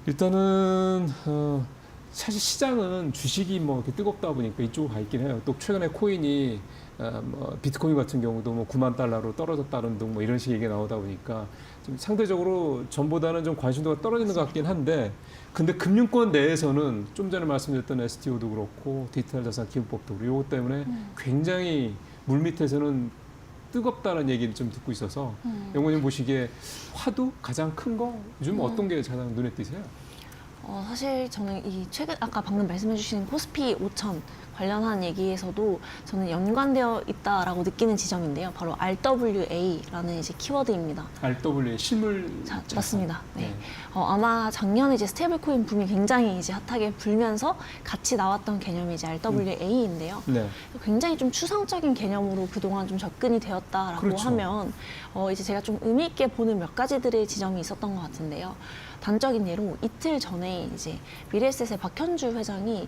일단은 사실 시장은 주식이 뭐 이렇게 뜨겁다 보니까 이쪽으로 가 있긴 해요. 또 최근에 코인이 뭐 비트코인 같은 경우도 뭐 9만 달러로 떨어졌다는 등 뭐 이런 식의 얘기가 나오다 보니까 좀 상대적으로 전보다는 좀 관심도가 떨어지는 것 같긴 한데, 근데 금융권 내에서는 좀 전에 말씀드렸던 STO도 그렇고 디지털 자산 기업법도 그렇고 이것 때문에 굉장히 물밑에서는 뜨겁다는 얘기를 좀 듣고 있어서 영호님 보시기에 화두 가장 큰 거 요즘 어떤 게 가장 눈에 띄세요? 사실 저는 이 최근 아까 방금 말씀해 주신 코스피 5천 관련한 얘기에서도 저는 연관되어 있다라고 느끼는 지점인데요. 바로 RWA라는 이제 키워드입니다. RWA 실물 자산. 맞습니다. 네. 아마 작년에 이제 스테이블 코인 붐이 굉장히 이제 핫하게 불면서 같이 나왔던 개념이 이제 RWA인데요. 네. 굉장히 좀 추상적인 개념으로 그동안 좀 접근이 되었다라고 그렇죠. 하면 이제 제가 좀 의미 있게 보는 몇 가지들의 지점이 있었던 것 같은데요. 단적인 예로 이틀 전에 이제 미래에셋의 박현주 회장이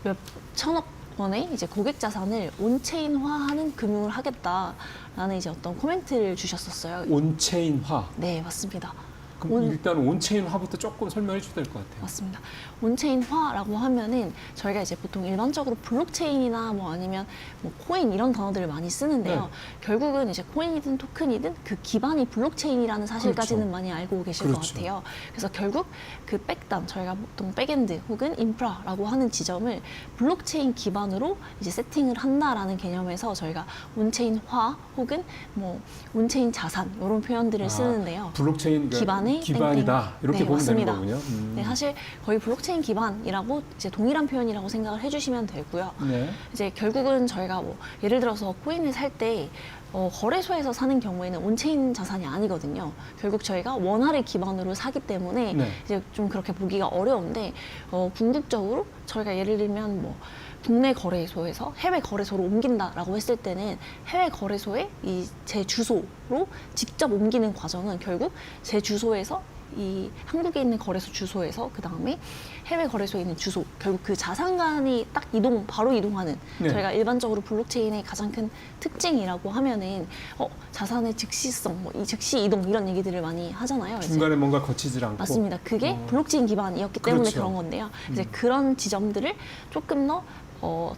몇 천억 원의 이제 고객 자산을 온체인화하는 금융을 하겠다라는 이제 어떤 코멘트를 주셨었어요. 온체인화. 네, 맞습니다. 그럼 일단 온체인화부터 조금 설명해 주셔야 될 것 같아요. 맞습니다. 온체인화라고 하면은 저희가 이제 보통 일반적으로 블록체인이나 뭐 아니면 뭐 코인 이런 단어들을 많이 쓰는데요. 네. 결국은 이제 코인이든 토큰이든 그 기반이 블록체인이라는 사실까지는 그렇죠. 많이 알고 계실 그렇죠. 것 같아요. 그래서 결국 그 백단, 저희가 보통 백엔드 혹은 인프라라고 하는 지점을 블록체인 기반으로 이제 세팅을 한다라는 개념에서 저희가 온체인화 혹은 뭐 온체인 자산 이런 표현들을 쓰는데요. 블록체인 기반이다 이렇게 네, 보면 맞습니다. 되는 거군요. 네, 사실 거의 블록체인 기반이라고 이제 동일한 표현이라고 생각을 해주시면 되고요. 네. 이제 결국은 저희가 뭐 예를 들어서 코인을 살 때 거래소에서 사는 경우에는 온체인 자산이 아니거든요. 결국 저희가 원화를 기반으로 사기 때문에 네. 이제 좀 그렇게 보기가 어려운데 궁극적으로 저희가 예를 들면 뭐 국내 거래소에서 해외 거래소로 옮긴다라고 했을 때는 해외 거래소에 이 제 주소로 직접 옮기는 과정은 결국 제 주소에서 이 한국에 있는 거래소 주소에서 그 다음에 해외 거래소에 있는 주소, 결국 그 자산간이 딱 바로 이동하는 네. 저희가 일반적으로 블록체인의 가장 큰 특징이라고 하면은 자산의 즉시성, 뭐 이 즉시 이동 이런 얘기들을 많이 하잖아요. 이제. 중간에 뭔가 거치질 않고. 맞습니다. 그게 블록체인 기반이었기 때문에 그렇죠. 그런 건데요. 이제 그런 지점들을 조금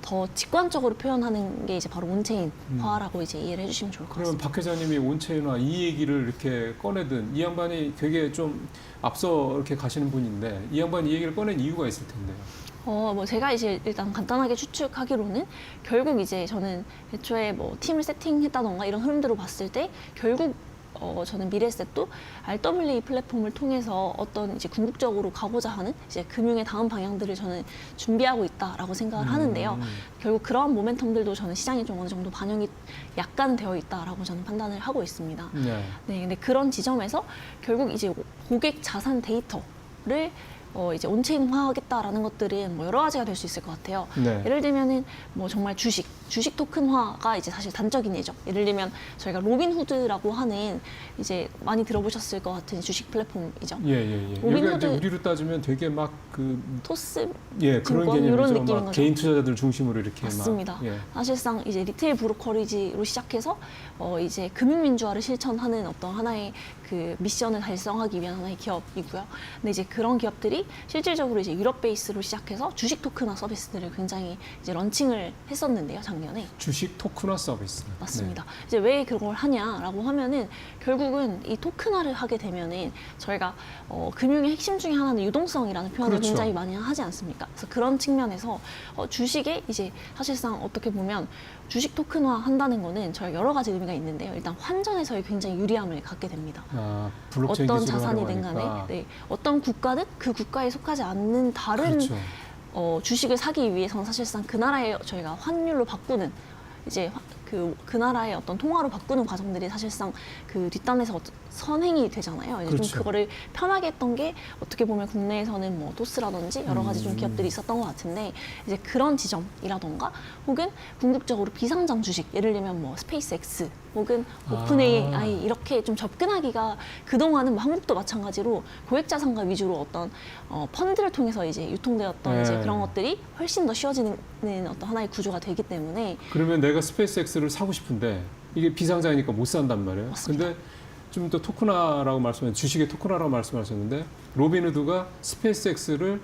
더 직관적으로 표현하는 게 이제 바로 온체인화라고 이제 이해를 해주시면 좋을 것 그러면 같습니다. 박 회장님이 온체인화 이 얘기를 이렇게 꺼내든, 이 양반이 되게 좀 앞서 이렇게 가시는 분인데 이 양반이 이 얘기를 꺼낸 이유가 있을 텐데요. 뭐 제가 이제 일단 간단하게 추측하기로는 결국 이제 저는 애초에 뭐 팀을 세팅했다던가 이런 흐름들을 봤을 때 결국 저는 미래에셋도 RWA 플랫폼을 통해서 어떤 이제 궁극적으로 가고자 하는 이제 금융의 다음 방향들을 저는 준비하고 있다라고 생각을 하는데요. 결국 그러한 모멘텀들도 저는 시장에 좀 어느 정도 반영이 약간 되어 있다라고 저는 판단을 하고 있습니다. 네. 네, 근데 그런 지점에서 결국 이제 고객 자산 데이터를 이제 온체인화하겠다라는 것들은 뭐 여러 가지가 될 수 있을 것 같아요. 네. 예를 들면은 뭐 정말 주식 토큰화가 이제 사실 단적인 예죠. 예를 들면 저희가 로빈후드라고 하는 이제 많이 들어보셨을 것 같은 주식 플랫폼이죠. 예. 여기가 이제 우리로 따지면 되게 막 토스 그런 증권 개념이죠. 이런 느낌인 막 거죠. 개인 투자자들 중심으로 이렇게 맞습니다. 막. 예. 사실상 이제 리테일 브로커리지로 시작해서 이제 금융민주화를 실천하는 어떤 하나의 그 미션을 달성하기 위한 하나의 기업이고요. 근데 이제 그런 기업들이 실질적으로 이제 유럽 베이스로 시작해서 주식 토큰화 서비스들을 굉장히 이제 런칭을 했었는데요, 작년에. 주식 토큰화 서비스. 맞습니다. 이제 왜 그걸 하냐라고 하면은 결국은 이 토큰화를 하게 되면은 저희가 금융의 핵심 중에 하나는 유동성이라는 표현을 그렇죠. 굉장히 많이 하지 않습니까? 그래서 그런 측면에서 주식에 이제 사실상 어떻게 보면 주식 토큰화 한다는 거는 저희가 여러 가지 의미가 있는데요. 일단 환전에서의 굉장히 유리함을 갖게 됩니다. 블록체인 어떤 기술을 자산이든 간에 네, 어떤 국가든 그 국가에 속하지 않는 다른 그렇죠. 주식을 사기 위해서는 사실상 그 나라의 저희가 환율로 바꾸는 이제 그 나라의 어떤 통화로 바꾸는 과정들이 사실상 그 뒷단에서 선행이 되잖아요. 이제 그렇죠. 좀 그거를 편하게 했던 게 어떻게 보면 국내에서는 뭐 토스라든지 여러 가지 좀 기업들이 있었던 것 같은데 이제 그런 지점이라던가 혹은 궁극적으로 비상장 주식 예를 들면 뭐 스페이스X 혹은 오픈 AI 이렇게 좀 접근하기가 그동안은 뭐 한국도 마찬가지로 고액 자산가 위주로 어떤 펀드를 통해서 이제 유통되었던 이제 그런 것들이 훨씬 더 쉬워지는 어떤 하나의 구조가 되기 때문에 그러면 내가 스페이스X를 사고 싶은데 이게 비상장이니까 못 산단 말이에요. 맞습니다. 근데 좀 더 토큰화라고 말씀하셨는데 주식의 토큰화라고 말씀하셨는데 로빈후드가 스페이스X를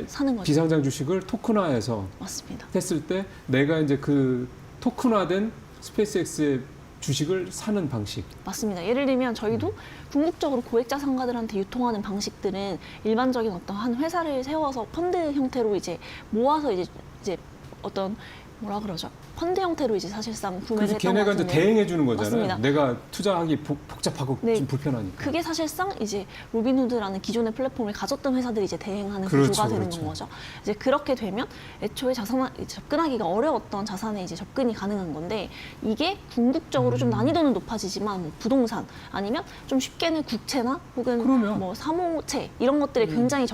사는 거죠. 비상장 주식을 토큰화해서 맞습니다. 했을 때 내가 이제 그 토큰화된 스페이스X의 주식을 사는 방식. 맞습니다. 예를 들면 저희도 궁극적으로 고액 자산가들한테 유통하는 방식들은 일반적인 어떤 한 회사를 세워서 펀드 형태로 이제 모아서 이제 어떤 뭐라 그러죠? 펀드 형태로 이제 사실상 구매를 그래서 했던 걔네가 것 이제 같은데 대행해 주는 거잖아요. 맞습니다. 내가 투자하기 복잡하고 네. 좀 불편하니까. 그게 사실상 이제 로빈후드라는 기존의 플랫폼을 가졌던 회사들이 이제 대행하는 그렇죠, 구조가 되는 그렇죠. 건 거죠. 이제 그렇게 되면 애초에 접근하기가 어려웠던 자산에 이제 접근이 가능한 건데 이게 궁극적으로 좀 난이도는 높아지지만 뭐 부동산 아니면 좀 쉽게는 국채나 혹은 그러면. 뭐 사모채 이런 것들에 굉장히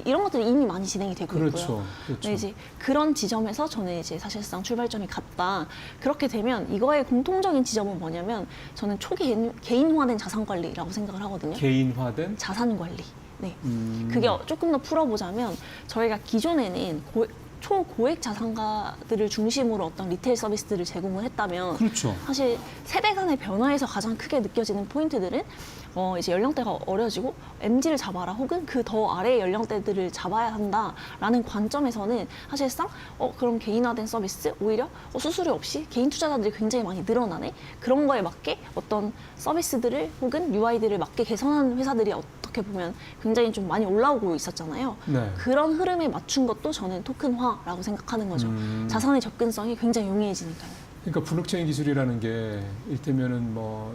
이런 것들이 이미 많이 진행이 되고 있고요. 그렇죠. 그렇죠. 네, 이제 그런 지점에서 저는 이제 사실상 출발점이 같다. 그렇게 되면 이거의 공통적인 지점은 뭐냐면 저는 초개인화된 자산 관리라고 생각을 하거든요. 개인화된 자산 관리. 네. 그게 조금 더 풀어보자면 저희가 기존에는 초고액 자산가들을 중심으로 어떤 리테일 서비스들을 제공을 했다면 그렇죠. 사실 세대 간의 변화에서 가장 크게 느껴지는 포인트들은 이제 연령대가 어려지고 MZ를 잡아라 혹은 그 더 아래의 연령대들을 잡아야 한다라는 관점에서는 사실상 그럼 개인화된 서비스 오히려 수수료 없이 개인 투자자들이 굉장히 많이 늘어나네 그런 거에 맞게 어떤 서비스들을 혹은 UI들을 맞게 개선하는 회사들이 어떻게 보면 굉장히 좀 많이 올라오고 있었잖아요. 네. 그런 흐름에 맞춘 것도 저는 토큰화라고 생각하는 거죠. 자산의 접근성이 굉장히 용이해지니까요. 그러니까 블록체인 기술이라는 게 일테면은 뭐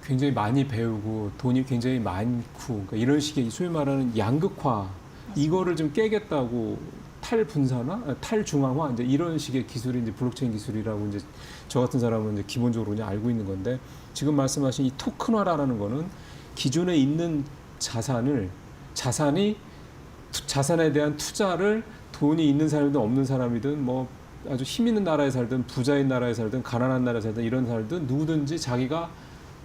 굉장히 많이 배우고 돈이 굉장히 많고 그러니까 이런 식의 소위 말하는 양극화 이거를 좀 깨겠다고 탈분산화, 탈중앙화 이제 이런 식의 기술이 이제 블록체인 기술이라고 이제 저 같은 사람은 이제 기본적으로 그냥 알고 있는 건데 지금 말씀하신 이 토큰화라는 거는 기존에 있는 자산이 자산에 대한 투자를 돈이 있는 사람이든 없는 사람이든 뭐 아주 힘 있는 나라에 살든 부자인 나라에 살든 가난한 나라에 살든 이런 살든 누구든지 자기가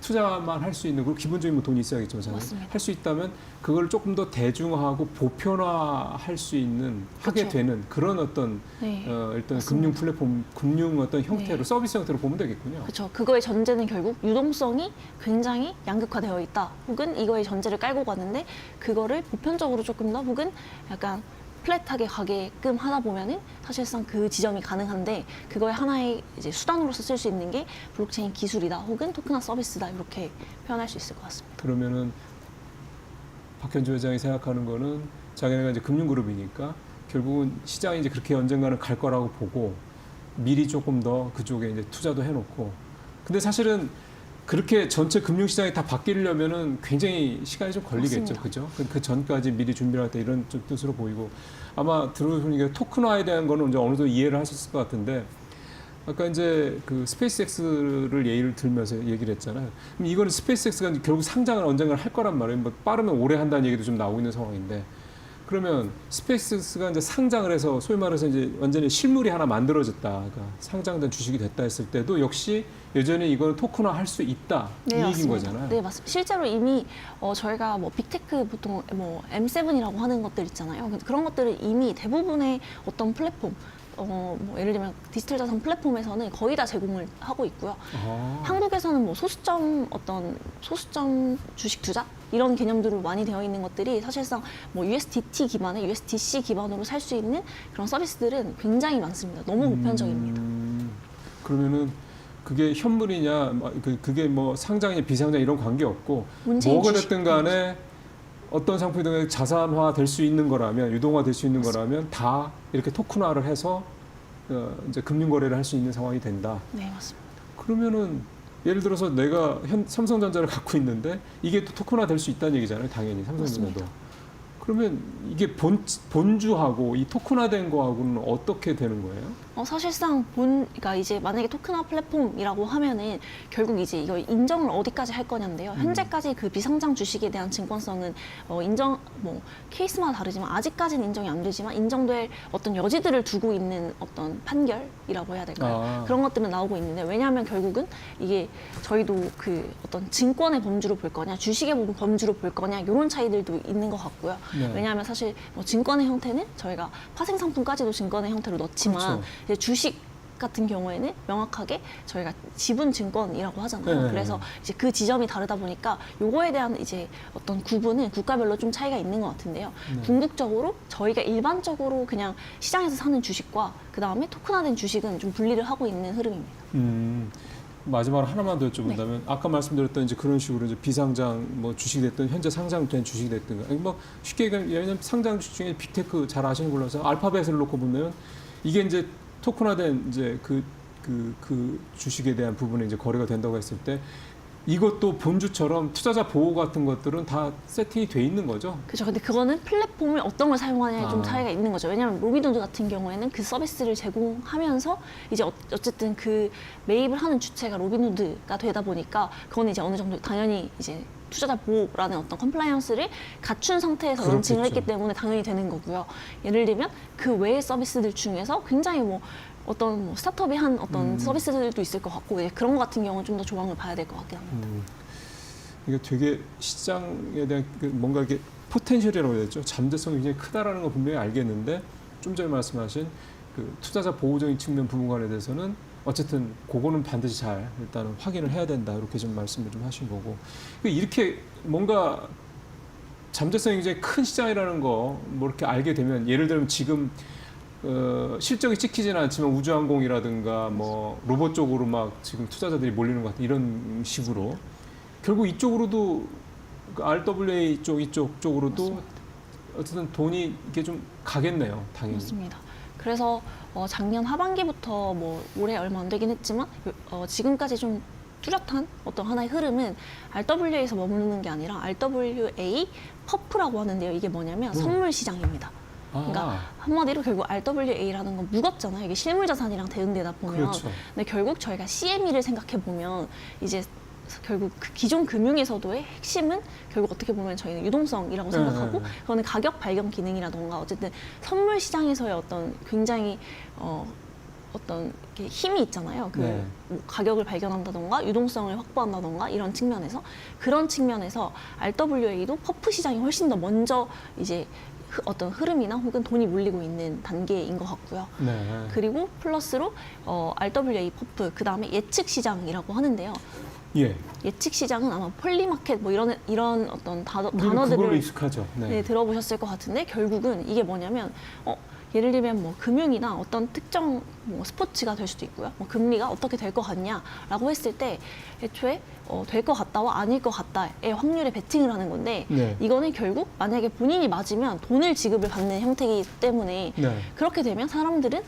투자만 할 수 있는 그리고 기본적인 뭐 돈이 있어야겠지만 맞습니다. 할 수 있다면 그걸 조금 더 대중화하고 보편화할 수 있는 하게 그렇죠. 되는 그런 어떤 네. 일단 맞습니다. 금융 플랫폼 금융 어떤 형태로 네. 서비스 형태로 보면 되겠군요. 그렇죠. 그거의 전제는 결국 유동성이 굉장히 양극화되어 있다. 혹은 이거의 전제를 깔고 가는데 그거를 보편적으로 조금 더 혹은 약간 플랫하게 가게끔 하다 보면은 사실상 그 지점이 가능한데 그거의 하나의 이제 수단으로서 쓸 수 있는 게 블록체인 기술이다. 혹은 토큰화 서비스다. 이렇게 표현할 수 있을 것 같습니다. 그러면은 박현주 회장이 생각하는 거는 자기네가 이제 금융그룹이니까 결국은 시장이 이제 그렇게 언젠가는 갈 거라고 보고 미리 조금 더 그쪽에 이제 투자도 해놓고 근데 사실은 그렇게 전체 금융시장이 다 바뀌려면은 굉장히 시간이 좀 걸리겠죠, 맞습니다. 그죠? 그 전까지 미리 준비할 때 이런 좀 뜻으로 보이고 아마 들어보니까 토큰화에 대한 거는 이제 어느 정도 이해를 하셨을 것 같은데 아까 이제 그 스페이스X를 예를 들면서 얘기를 했잖아요. 그럼 이거는 스페이스X가 이제 결국 상장을 언젠가 할 거란 말이에요. 뭐 빠르면 올해 한다는 얘기도 좀 나오고 있는 상황인데 그러면 스페이스X가 이제 상장을 해서 소위 말해서 이제 완전히 실물이 하나 만들어졌다. 그러니까 상장된 주식이 됐다 했을 때도 역시 여전히 이거는 토큰화 할 수 있다. 이 얘기인 맞습니다. 거잖아요. 네, 맞습니다. 실제로 이미 저희가 뭐 빅테크 보통 뭐 M7이라고 하는 것들 있잖아요. 그런 것들은 이미 대부분의 어떤 플랫폼 뭐 예를 들면 디지털 자산 플랫폼에서는 거의 다 제공을 하고 있고요. 아, 한국에서는 뭐 소수점 주식 투자 이런 개념들로 많이 되어 있는 것들이 사실상 뭐 USDT 기반의 USDC 기반으로 살 수 있는 그런 서비스들은 굉장히 많습니다. 너무 보편적입니다. 그러면은 그게 현물이냐, 그게 뭐 상장이냐 비상장 이런 관계 없고 문재인 뭐가 주식. 됐든 간에 어떤 상품이든 자산화 될 수 있는 거라면 유동화 될 수 있는 거라면 다 이렇게 토큰화를 해서 이제 금융 거래를 할 수 있는 상황이 된다. 네, 맞습니다. 그러면은 예를 들어서 내가 삼성전자를 갖고 있는데 이게 또 토큰화 될 수 있다는 얘기잖아요. 당연히 삼성전자도. 맞습니다. 그러면 이게 본주하고 이 토큰화된 거하고는 어떻게 되는 거예요? 사실상 그러니까 이제 만약에 토큰화 플랫폼이라고 하면은 결국 이제 이거 인정을 어디까지 할 거냐인데요. 현재까지 그 비상장 주식에 대한 증권성은 뭐 케이스마다 다르지만 아직까지는 인정이 안 되지만 인정될 어떤 여지들을 두고 있는 어떤 판결이라고 해야 될까요? 아. 그런 것들은 나오고 있는데 왜냐하면 결국은 이게 저희도 그 어떤 증권의 범주로 볼 거냐, 주식의 범주로 볼 거냐 이런 차이들도 있는 것 같고요. 네. 왜냐하면 사실 뭐 증권의 형태는 저희가 파생 상품까지도 증권의 형태로 넣지만 그렇죠. 이제 주식 같은 경우에는 명확하게 저희가 지분증권이라고 하잖아요. 네. 그래서 이제 그 지점이 다르다 보니까 요거에 대한 이제 어떤 구분은 국가별로 좀 차이가 있는 것 같은데요. 네. 궁극적으로 저희가 일반적으로 그냥 시장에서 사는 주식과 그 다음에 토큰화된 주식은 좀 분리를 하고 있는 흐름입니다. 마지막으로 하나만 더 여쭤본다면 아까 말씀드렸던 이제 그런 식으로 이제 비상장 뭐 주식이 됐든 현재 상장된 주식이 됐든 아니 뭐 쉽게 얘기하면 예를 들면 상장 주식 중에 빅테크 잘 아시는 걸로 해서 알파벳을 놓고 보면 이게 이제 토큰화된 이제 그 주식에 대한 부분에 이제 거래가 된다고 했을 때 이것도 본주처럼 투자자 보호 같은 것들은 다 세팅이 돼 있는 거죠. 그렇죠. 근데 그거는 플랫폼을 어떤 걸 사용하냐에 좀 아. 차이가 있는 거죠. 왜냐하면 로비노드 같은 경우에는 그 서비스를 제공하면서 이제 어쨌든 그 매입을 하는 주체가 로비노드가 되다 보니까 그거는 이제 어느 정도 당연히 이제 투자자 보호라는 어떤 컴플라이언스를 갖춘 상태에서 런칭을 그렇겠죠. 했기 때문에 당연히 되는 거고요. 예를 들면 그 외의 서비스들 중에서 굉장히 뭐 어떤 뭐 스타트업이 한 어떤 서비스들도 있을 것 같고 예, 그런 것 같은 경우는 좀 더 조항을 봐야 될 것 같긴 합니다. 이게 되게 시장에 대한 그 뭔가 이게 포텐셜이라고 해야 되죠. 잠재성이 굉장히 크다라는 거 분명히 알겠는데 좀 전에 말씀하신 그 투자자 보호적인 측면 부분에 대해서는 어쨌든 그거는 반드시 잘 일단은 확인을 해야 된다 이렇게 좀 말씀을 좀 하신 거고 이렇게 뭔가 잠재성이 굉장히 큰 시장이라는 거 뭐 이렇게 알게 되면 예를 들면 지금 실적이 찍히지는 않지만 우주항공이라든가 뭐 로봇 쪽으로 막 지금 투자자들이 몰리는 것 같은 이런 식으로 결국 이쪽으로도 그 RWA 이쪽 쪽으로도 맞습니다. 어쨌든 돈이 이게 좀 가겠네요, 당연히. 맞습니다. 그래서 작년 하반기부터 뭐 올해 얼마 안 되긴 했지만 지금까지 좀 뚜렷한 어떤 하나의 흐름은 RWA에서 머무르는 게 아니라 RWA 퍼프라고 하는데요. 이게 뭐냐면 선물 시장입니다. 그러니까 한마디로 결국 RWA라는 건 무겁잖아요. 이게 실물 자산이랑 대응되다 보면. 그렇죠. 근데 결국 저희가 CME를 생각해 보면 이제 결국 그 기존 금융에서도의 핵심은 결국 어떻게 보면 저희는 유동성이라고 생각하고 그거는 가격 발견 기능이라던가 어쨌든 선물 시장에서의 어떤 굉장히 어떤 이렇게 힘이 있잖아요. 그 네. 뭐 가격을 발견한다던가 유동성을 확보한다던가 이런 측면에서 그런 측면에서 RWA도 퍼프 시장이 훨씬 더 먼저 이제 어떤 흐름이나 혹은 돈이 몰리고 있는 단계인 것 같고요. 네. 그리고 플러스로 RWA 퍼프 그 다음에 예측 시장이라고 하는데요. 예. 예측 시장은 아마 폴리마켓 뭐 이런 어떤 우리는 그걸로 단어들을 익숙하죠. 네. 네, 들어보셨을 것 같은데 결국은 이게 뭐냐면 예를 들면 뭐 금융이나 어떤 특정 뭐 스포츠가 될 수도 있고요. 뭐 금리가 어떻게 될 것 같냐라고 했을 때 애초에 될 것 같다와 아닐 것 같다의 확률에 베팅을 하는 건데 네. 이거는 결국 만약에 본인이 맞으면 돈을 지급을 받는 형태이기 때문에 네. 그렇게 되면 사람들은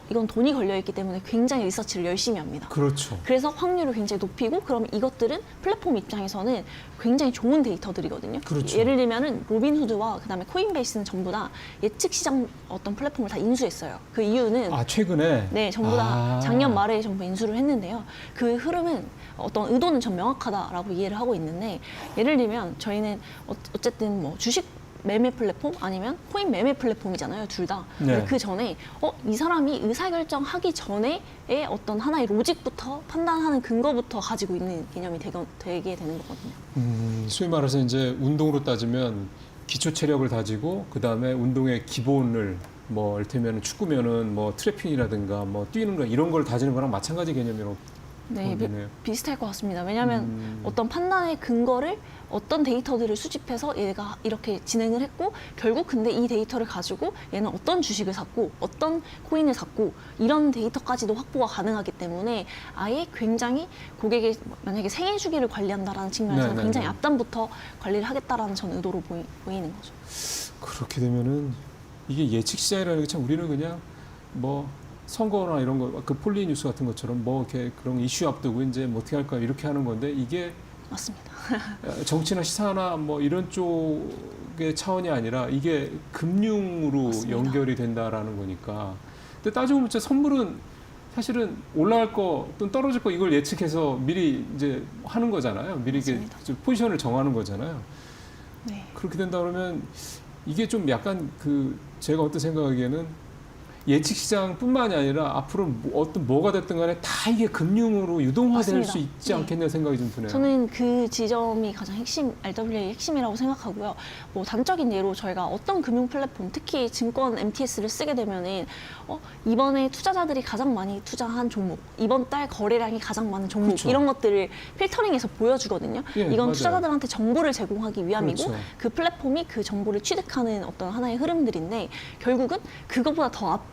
이건 돈이 걸려 있기 때문에 굉장히 리서치를 열심히 합니다. 그렇죠. 그래서 확률을 굉장히 높이고 그럼 이것들은 플랫폼 입장에서는 굉장히 좋은 데이터들이거든요. 그렇죠. 예를 들면은 로빈후드와 그다음에 코인베이스는 전부 다 예측 시장 어떤 플랫폼을 다 인수했어요. 그 이유는 최근에 네, 전부 다 작년 말에 전부 인수를 했는데요. 그 흐름은 어떤 의도는 전 명확하다라고 이해를 하고 있는데 예를 들면 저희는 어쨌든 뭐 주식 매매 플랫폼 아니면 코인 매매 플랫폼이잖아요, 둘 다. 네. 그 전에 이 사람이 의사결정하기 전에의 어떤 하나의 로직부터 판단하는 근거부터 가지고 있는 개념이 되게 되는 거거든요. 소위 말해서 이제 운동으로 따지면 기초 체력을 다지고 그 다음에 운동의 기본을 뭐 이를테면 축구면은 뭐 트래핑이라든가 뭐 뛰는 거 이런 걸 다지는 거랑 마찬가지 개념이라고 네, 보이네요. 비슷할 것 같습니다. 왜냐하면 어떤 판단의 근거를 어떤 데이터들을 수집해서 얘가 이렇게 진행을 했고 결국 근데 이 데이터를 가지고 얘는 어떤 주식을 샀고 어떤 코인을 샀고 이런 데이터까지도 확보가 가능하기 때문에 아예 굉장히 고객의 만약에 생애 주기를 관리한다라는 측면에서 네, 굉장히 네. 앞단부터 관리를 하겠다라는 전 의도로 보이는 거죠. 그렇게 되면은 이게 예측 시장이라는 게 참 우리는 그냥 뭐 선거나 이런 거 그 폴리 뉴스 같은 것처럼 뭐 이렇게 그런 이슈 앞두고 이제 뭐 어떻게 할까 이렇게 하는 건데 이게 맞습니다. 정치나 시사나 뭐 이런 쪽의 차원이 아니라 이게 금융으로 맞습니다. 연결이 된다라는 거니까. 근데 따지고 보면 진짜 선물은 사실은 올라갈 거 또는 떨어질 거 이걸 예측해서 미리 이제 하는 거잖아요. 미리 이게 맞습니다. 포지션을 정하는 거잖아요. 네. 그렇게 된다 그러면 이게 좀 약간 그 제가 어떤 생각하기에는 예측 시장뿐만이 아니라 앞으로 어떤 뭐가 됐든 간에 다 이게 금융으로 유동화될 맞습니다. 수 있지 네. 않겠냐 생각이 좀 드네요. 저는 그 지점이 가장 핵심, RWA의 핵심이라고 생각하고요. 뭐 단적인 예로 저희가 어떤 금융 플랫폼, 특히 증권 MTS를 쓰게 되면은 이번에 투자자들이 가장 많이 투자한 종목, 이번 달 거래량이 가장 많은 종목 그렇죠. 이런 것들을 필터링해서 보여주거든요. 예, 이건 맞아요. 투자자들한테 정보를 제공하기 위함이고 그렇죠. 그 플랫폼이 그 정보를 취득하는 어떤 하나의 흐름들인데 결국은 그거보다 더 앞단.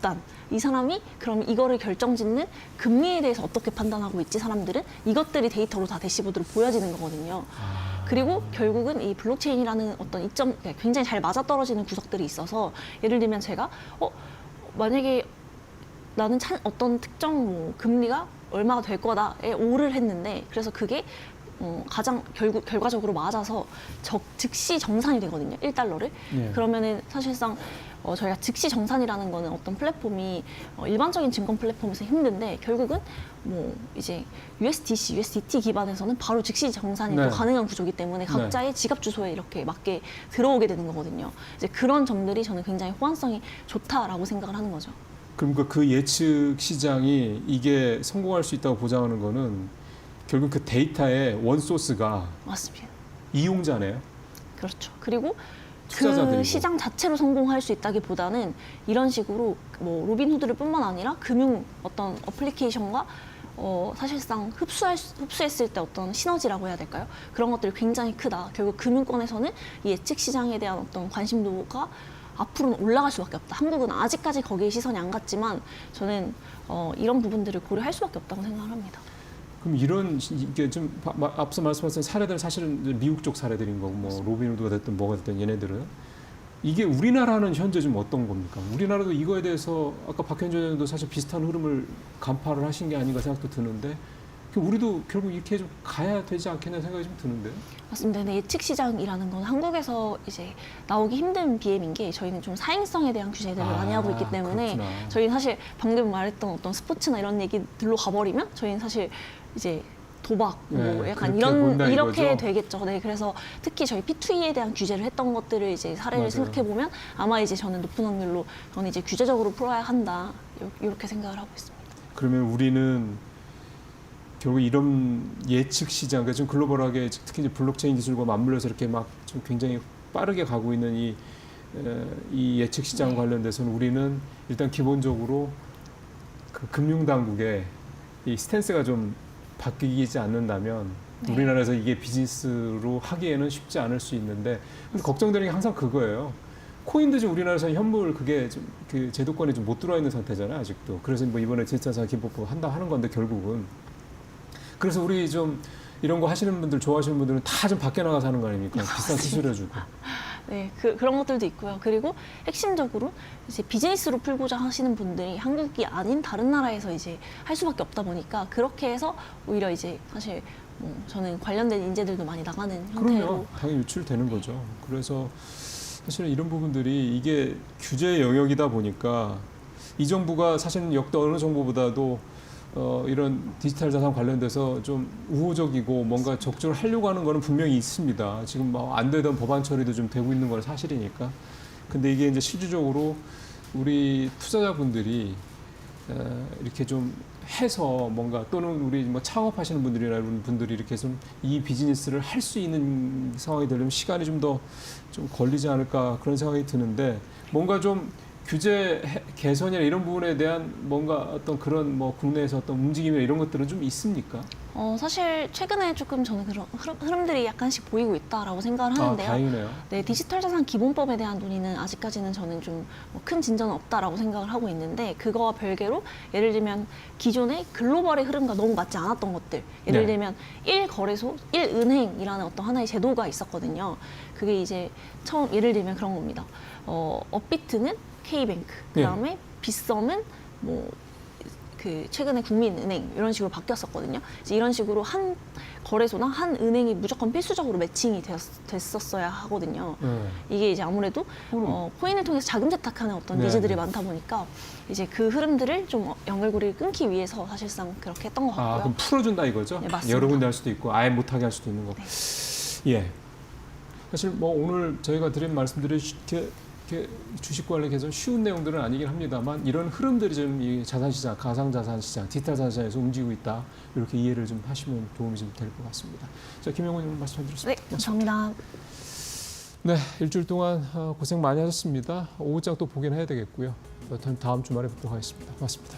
이 사람이 그럼 이거를 결정짓는 금리에 대해서 어떻게 판단하고 있지 사람들은 이것들이 데이터로 다 대시보드로 보여지는 거거든요. 그리고 결국은 이 블록체인이라는 어떤 이점 굉장히 잘 맞아떨어지는 구석들이 있어서 예를 들면 제가 만약에 나는 어떤 특정 뭐 금리가 얼마가 될 거다에 오를 했는데 그래서 그게 가장 결과적으로 맞아서 즉시 정산이 되거든요. 1달러를. 예. 그러면은 사실상 저희가 즉시 정산이라는 거는 어떤 플랫폼이 일반적인 증권 플랫폼에서 힘든데 결국은 뭐 이제 USDC, USDT 기반에서는 바로 즉시 정산이 네. 또 가능한 구조이기 때문에 각자의 지갑 주소에 이렇게 맞게 들어오게 되는 거거든요. 이제 그런 점들이 저는 굉장히 호환성이 좋다라고 생각을 하는 거죠. 그럼 그 예측 시장이 이게 성공할 수 있다고 보장하는 거는 결국 그 데이터의 원소스가 맞습니다. 이용자네요. 그렇죠. 그리고 투자자들이고. 그 시장 자체로 성공할 수 있다기보다는 이런 식으로 뭐 로빈후드를 뿐만 아니라 금융 어떤 어플리케이션과 사실상 흡수했을 때 어떤 시너지라고 해야 될까요? 그런 것들이 굉장히 크다. 결국 금융권에서는 이 예측 시장에 대한 어떤 관심도가 앞으로는 올라갈 수밖에 없다. 한국은 아직까지 거기에 시선이 안 갔지만 저는 이런 부분들을 고려할 수밖에 없다고 생각을 합니다. 그럼 이게 좀 앞서 말씀하신 사례들은 사실은 이제 미국 쪽 사례들인 거고 뭐 로빈후드가 됐든 뭐가 됐든 얘네들은 이게 우리나라는 현재 좀 어떤 겁니까? 우리나라도 이거에 대해서 아까 박현준 의원도 사실 비슷한 흐름을 간파를 하신 게 아닌가 생각도 드는데 우리도 결국 이렇게 좀 가야 되지 않겠냐 생각이 좀 드는데. 맞습니다. 근데 예측 시장이라는 건 한국에서 이제 나오기 힘든 BM인 게 저희는 좀 사행성에 대한 규제들을 많이 하고 있기 때문에 그렇구나. 저희는 사실 방금 말했던 어떤 스포츠나 이런 얘기들로 가버리면 저희는 사실 이제 도박, 뭐 네, 약간 그렇게 본다 이렇게 이거죠? 되겠죠. 네, 그래서 특히 저희 P2E에 대한 규제를 했던 것들을 이제 사례를 맞아요. 생각해 보면 아마 이제 저는 높은 확률로 저는 이제 규제적으로 풀어야 한다 이렇게 생각을 하고 있습니다. 그러면 우리는 결국 이런 예측 시장, 그러니까 좀 글로벌하게 특히 이제 블록체인 기술과 맞물려서 이렇게 막 좀 굉장히 빠르게 가고 있는 이 예측 시장 네. 관련돼서는 우리는 일단 기본적으로 그 금융 당국의 이 스탠스가 좀 바뀌지 않는다면 네. 우리나라에서 이게 비즈니스로 하기에는 쉽지 않을 수 있는데 근데 걱정되는 게 항상 그거예요. 코인도 지금 우리나라에서 현물 그게 좀 그 제도권에 좀 못 들어와 있는 상태잖아요, 아직도. 그래서 뭐 이번에 디지털 기본법 한다 하는 건데 결국은 그래서 우리 좀 이런 거 하시는 분들 좋아하시는 분들은 다 좀 밖에 나가서 하는 거 아닙니까? 비싼 수수료주고. 네, 그런 것들도 있고요. 그리고 핵심적으로 이제 비즈니스로 풀고자 하시는 분들이 한국이 아닌 다른 나라에서 이제 할 수밖에 없다 보니까 그렇게 해서 오히려 이제 사실 뭐 저는 관련된 인재들도 많이 나가는 형태로. 그럼요. 당연히 유출되는 거죠. 그래서 사실은 이런 부분들이 이게 규제 영역이다 보니까 이 정부가 사실은 역대 어느 정부보다도 이런 디지털 자산 관련돼서 좀 우호적이고 뭔가 적극적으로 하려고 하는 거는 분명히 있습니다. 지금 뭐 안 되던 법안 처리도 좀 되고 있는 건 사실이니까. 근데 이게 이제 실질적으로 우리 투자자분들이 이렇게 좀 해서 뭔가 또는 우리 뭐 창업하시는 분들이나 이런 분들이 이렇게 좀 이 비즈니스를 할 수 있는 상황이 되려면 시간이 좀 더 좀 걸리지 않을까 그런 생각이 드는데 뭔가 좀 규제 개선이나 이런 부분에 대한 뭔가 어떤 그런 뭐 국내에서 어떤 움직임이나 이런 것들은 좀 있습니까? 사실 최근에 조금 저는 그런 흐름들이 약간씩 보이고 있다라고 생각을 하는데요. 다행이네요. 네, 디지털 자산 기본법에 대한 논의는 아직까지는 저는 좀 큰 진전은 없다라고 생각을 하고 있는데 그거와 별개로 예를 들면 기존의 글로벌의 흐름과 너무 맞지 않았던 것들 예를 네. 들면 1거래소, 1은행이라는 어떤 하나의 제도가 있었거든요. 그게 이제 처음 예를 들면 그런 겁니다. 업비트는 K뱅크, 그다음에 빗썸은 뭐 그 최근에 국민은행 이런 식으로 바뀌었었거든요. 이제 이런 식으로 한 거래소나 한 은행이 무조건 필수적으로 매칭이 됐었어야 하거든요. 이게 이제 아무래도 코인을 통해서 자금 세탁하는 어떤 네. 니즈들이 많다 보니까 이제 그 흐름들을 좀 연결고리를 끊기 위해서 사실상 그렇게 했던 것 같고요. 그럼 풀어준다 이거죠? 네, 맞습니다. 여러 군데 할 수도 있고 아예 못하게 할 수도 있는 거고. 예. 사실 뭐 오늘 저희가 드린 말씀들이 이렇게 이렇게 주식 관리 개선 쉬운 내용들은 아니긴 합니다만 이런 흐름들이 좀 이 자산시장, 가상자산시장, 디지털 자산시장에서 움직이고 있다. 이렇게 이해를 좀 하시면 도움이 좀 될 것 같습니다. 자, 김영훈님 말씀 드렸습니다. 네, 감사합니다. 네, 일주일 동안 고생 많이 하셨습니다. 오후장 또 보긴 해야 되겠고요. 여튼 다음 주말에 뵙도록 하겠습니다. 고맙습니다.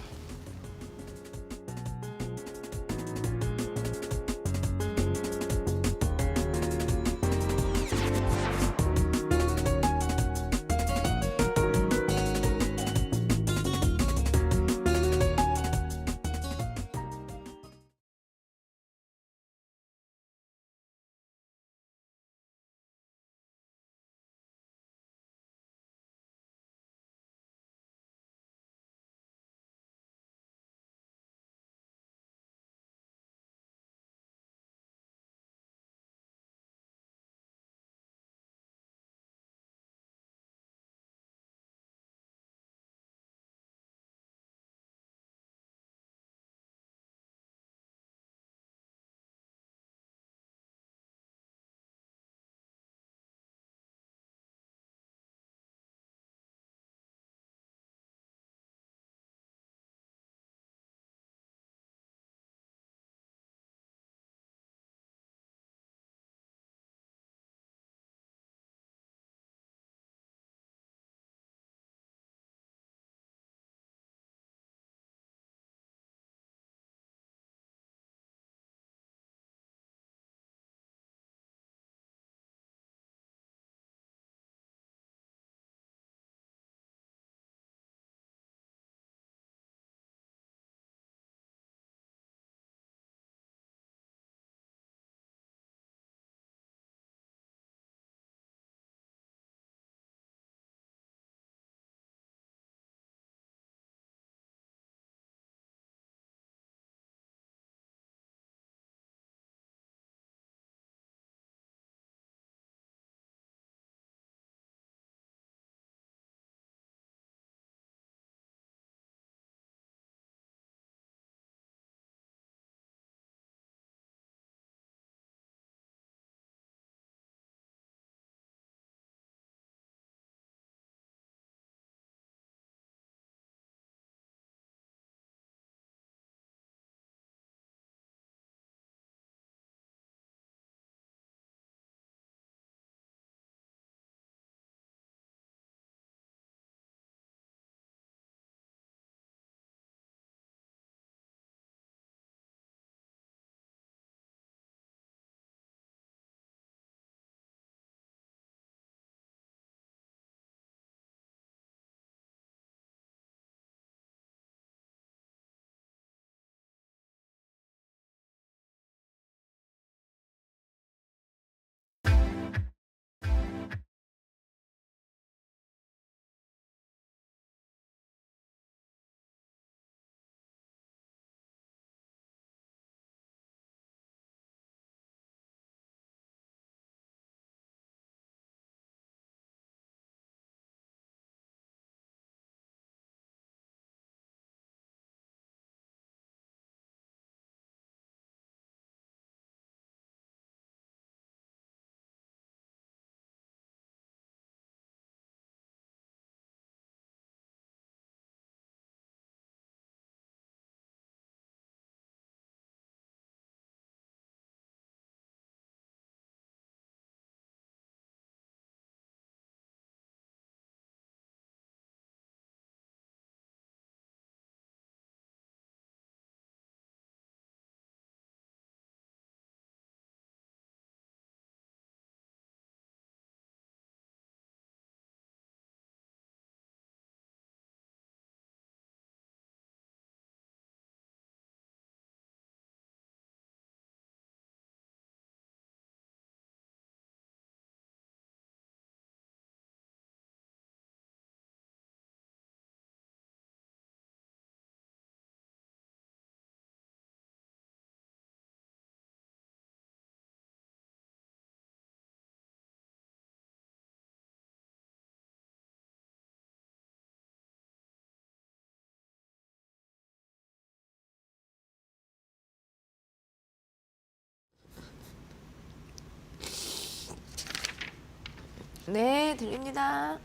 네, 들립니다.